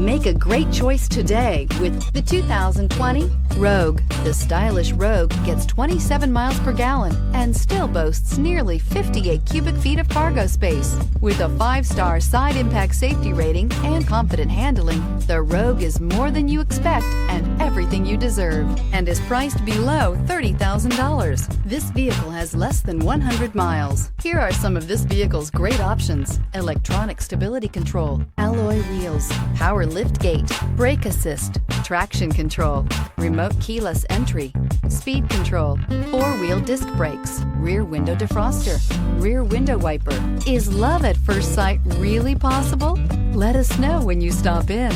Make a great choice today with the 2020 Rogue. The stylish Rogue gets 27 miles per gallon and still boasts nearly 58 cubic feet of cargo space. With a 5-star side impact safety rating and confident handling, the Rogue is more than you expect and everything you deserve, and is priced below $30,000. This vehicle has less than 100 miles. Here are some of this vehicle's great options: electronic stability control, alloy wheels, power lift gate, brake assist, traction control, remote keyless entry, speed control, 4-wheel disc brakes, rear window defroster, rear window wiper. Is love at first sight really possible? Let us know when you stop in.